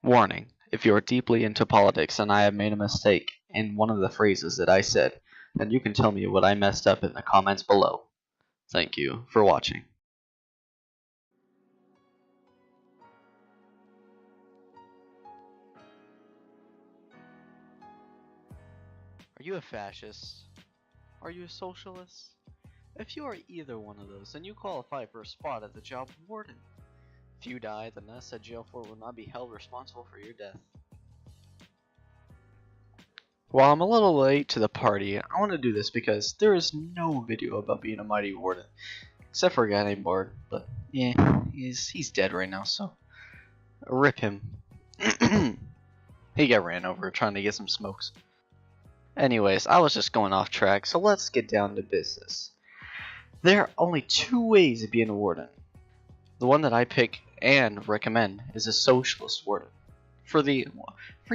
Warning: if you are deeply into politics and I have made a mistake in one of the phrases that I said, then you can tell me what I messed up in the comments below. Thank you for watching. Are you a fascist? Are you a socialist? If you are either one of those, then you qualify for a spot at the job of warden. If you die, then us at jail 4 will not be held responsible for your death. While I'm a little late to the party, I want to do this because there is no video about being a mighty warden, except for a guy named Bard, but yeah, he's dead right now, so rip him. He got ran over trying to get some smokes. Anyways, I was just going off track, so let's get down to business. There are only two ways of being a warden. The one that I pick and recommend is a socialist warden. For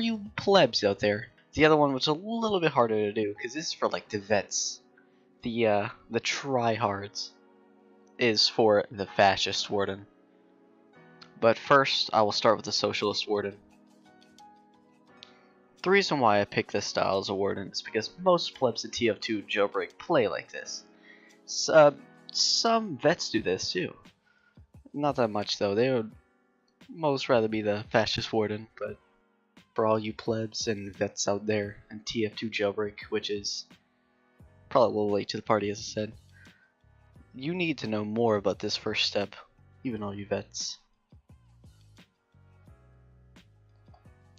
you plebs out there. The other one was a little bit harder to do because this is for like the vets. The tryhards is for the fascist warden. But first, I will start with the socialist warden. The reason why I picked this style as a warden is because most plebs in TF2 jailbreak play like this. Some vets do this too. Not that much though. They would most rather be the fascist warden, but for all you plebs and vets out there in TF2 jailbreak, which is probably a little late to the party as I said, you need to know more about this first step, even all you vets.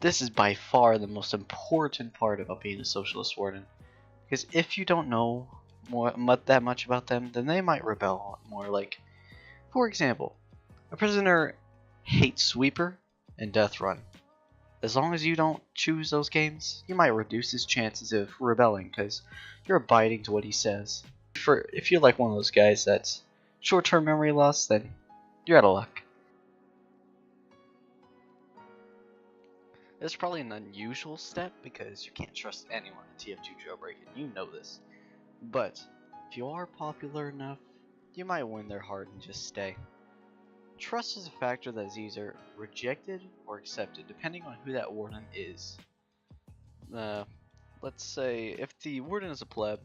This is by far the most important part about being a socialist warden, because if you don't know that much about them, then they might rebel a lot more. Like, for example, a prisoner hates Sweeper and Death Run. As long as you don't choose those games, you might reduce his chances of rebelling because you're abiding to what he says. If you're like one of those guys that's short-term memory loss, then you're out of luck. It's probably an unusual step because you can't trust anyone in TF2 jailbreak, and you know this. But if you are popular enough, you might win their heart and just stay. Trust is a factor that is either rejected or accepted depending on who that warden is. Let's say if the warden is a pleb,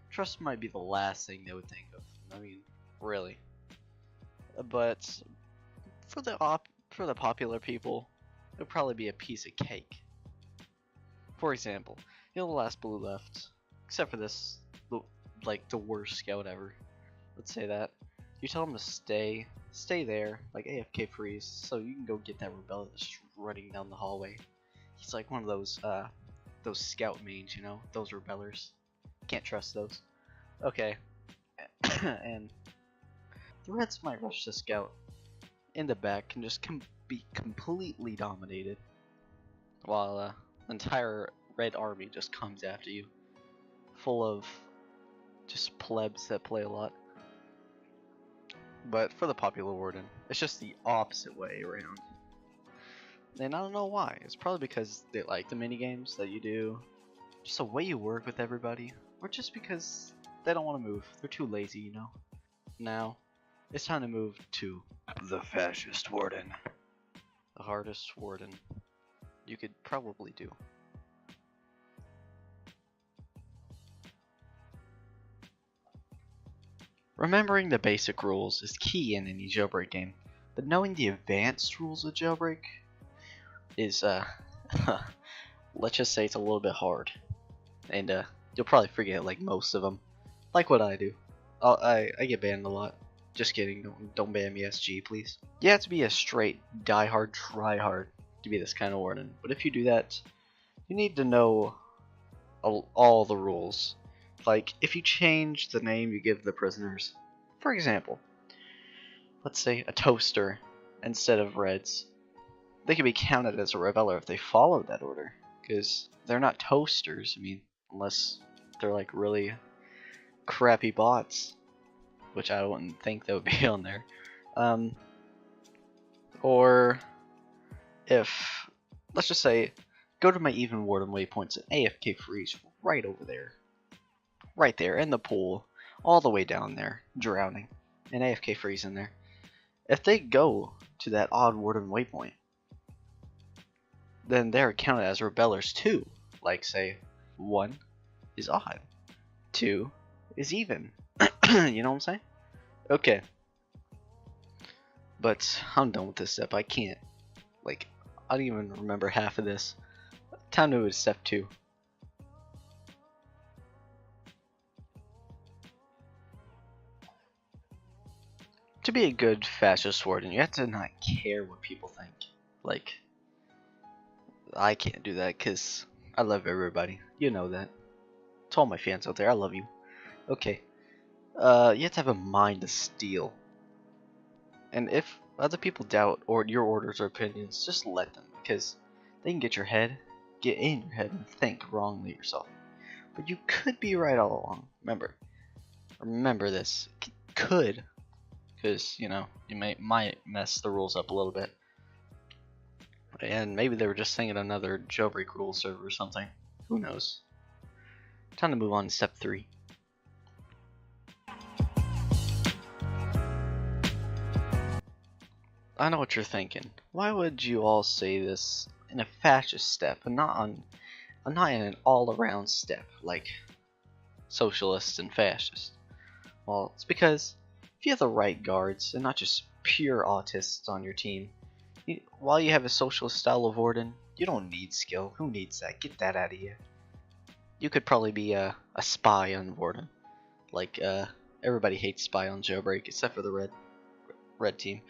trust might be the last thing they would think of. I mean, really. But for the popular people, it would probably be a piece of cake. For example, you're the last blue left, except for this, like the worst scout ever. Let's say that. You tell him to stay there, like AFK freeze, so you can go get that rebel that's running down the hallway. He's like one of those scout mains, you know, those rebellers. Can't trust those. Okay, and the Reds might rush the scout in the back and just be completely dominated, while the entire Red army just comes after you, full of just plebs that play a lot. But for the popular warden, it's just the opposite way around. And I don't know why. It's probably because they like the minigames that you do, just the way you work with everybody, or just because they don't want to move. They're too lazy, you know. Now, it's time to move to the fascist warden. The hardest warden you could probably do. Remembering the basic rules is key in any jailbreak game, but knowing the advanced rules of jailbreak is, let's just say it's a little bit hard, and you'll probably forget like most of them, like what I do. I get banned a lot. Just kidding, don't ban me SG, please. You have to be a straight die-hard try-hard to be this kind of warden, but if you do that, you need to know all the rules. Like, if you change the name you give the prisoners, for example, let's say a toaster instead of Reds, they can be counted as a rebeller if they follow that order, because they're not toasters, I mean, unless they're like really crappy bots, which I wouldn't think that would be on there. Or if, let's just say, go to my even warden waypoints and AFK freeze right over there. Right there in the pool, all the way down there, drowning, and AFK freeze in there. If they go to that odd warden waypoint, then they're counted as rebellers too. Like say, 1 is odd, 2 is even. You know what I'm saying? Okay. But I'm done with this step. I can't. Like, I don't even remember half of this. Time to move to step 2. To be a good fascist warden, you have to not care what people think. Like, I can't do that because I love everybody. You know that. To all my fans out there, I love you. Okay. You have to have a mind to steal. And if other people doubt your orders or opinions, just let them, because they can get in your head and think wrongly yourself. But you could be right all along. Remember this. Could, because you know you might mess the rules up a little bit. And maybe they were just thinking another jailbreak rule server or something. Who knows? Time to move on to step 3. I know what you're thinking. Why would you all say this in a fascist step and not in an all-around step like socialists and fascists? Well, it's because if you have the right guards and not just pure autists on your team, while you have a socialist style of Warden, you don't need skill. Who needs that? Get that out of here. You could probably be a spy on Warden. Like, everybody hates spy on Jailbreak except for the red team.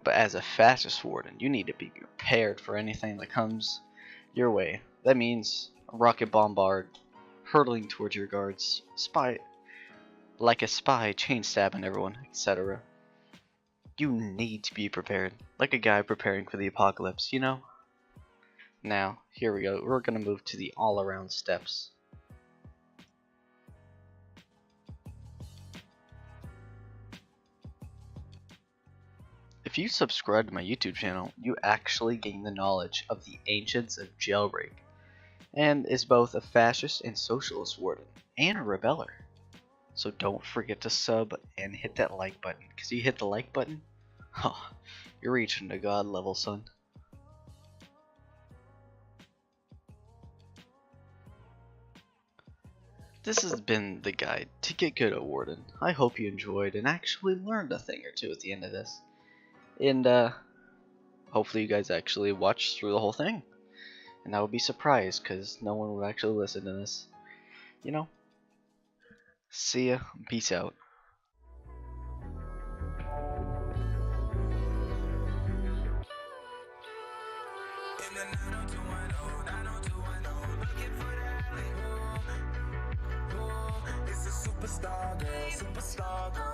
But as a fascist warden, you need to be prepared for anything that comes your way. That means a rocket bombard, hurtling towards your guards, like a spy, chain stabbing everyone, etc. You need to be prepared, like a guy preparing for the apocalypse, you know? Now, here we go. We're gonna move to the all-around steps. If you subscribe to my YouTube channel, you actually gain the knowledge of the ancients of Jailbreak, and is both a fascist and socialist warden, and a rebeller. So don't forget to sub and hit that like button, because you hit the like button, oh, you're reaching to God level, son. This has been the guide to get good at Warden. I hope you enjoyed and actually learned a thing or two at the end of this. And hopefully you guys actually watched through the whole thing. And I would be surprised because no one would actually listen to this. You know? See ya. Peace out. Superstar girl, superstar girl.